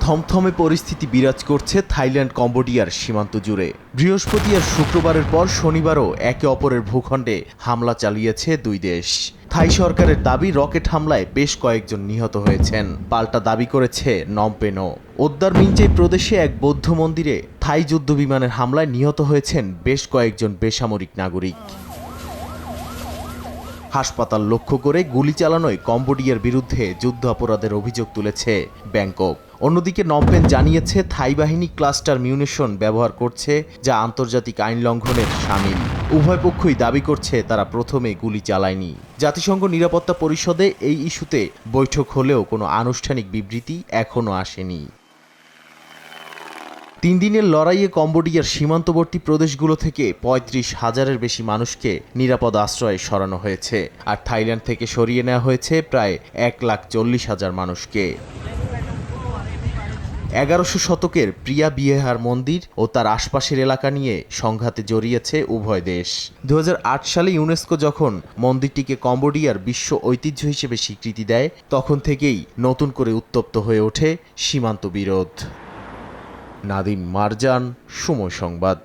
থমথমে পরিস্থিতি বিরাজ করছে থাইল্যান্ড কম্বোডিয়ার সীমান্ত জুড়ে। বৃহস্পতি আর শুক্রবারের পর শনিবারও একে অপরের ভূখণ্ডে হামলা চালিয়েছে দুই দেশ। থাই সরকারের দাবি, রকেট হামলায় বেশ কয়েকজন নিহত হয়েছেন। পাল্টা দাবি করেছে নমপেনও। ওদ্দার মিঞ্চেই প্রদেশে এক বৌদ্ধ মন্দিরে থাই যুদ্ধ বিমানের হামলায় নিহত হয়েছেন বেশ কয়েকজন বেসামরিক নাগরিক। হাসপাতাল লক্ষ্য করে গুলি চালানোয় কম্বোডিয়ার বিরুদ্ধে যুদ্ধ অপরাধের অভিযোগ তুলেছে ব্যাংকক। অন্যদিকে নমপেন জানিয়েছে থাই বাহিনী ক্লাস্টার মিউনিশন ব্যবহার করছে, যা আন্তর্জাতিক আইন লঙ্ঘনের শামিল। উভয় পক্ষই দাবি করছে তারা প্রথমে গুলি চালায়নি। জাতিসংঘ নিরাপত্তা পরিষদে এই ইস্যুতে বৈঠক হলেও কোনো আনুষ্ঠানিক বিবৃতি এখনও আসেনি। 3 দিনের লড়াইয়ে কম্বোডিয়ার সীমান্তবর্তী প্রদেশগুলো থেকে 35,000-এর বেশি মানুষকে নিরাপদ আশ্রয়ে সরানো হয়েছে, আর থাইল্যান্ড থেকে সরিয়ে নেওয়া হয়েছে প্রায় 1,40,000 মানুষকে। 1100 শতকের প্রিয়া বিহার মন্দির ও তার আশপাশের এলাকা নিয়ে সংঘাতে জড়িয়েছে উভয় দেশ। 2008 সালে ইউনেস্কো যখন মন্দিরটিকে কম্বোডিয়ার বিশ্ব ঐতিহ্য হিসেবে স্বীকৃতি দেয়, তখন থেকেই নতুন করে উত্তপ্ত হয়ে ওঠে সীমান্ত বিরোধ। নাদিম মারজান, সময় সংবাদ।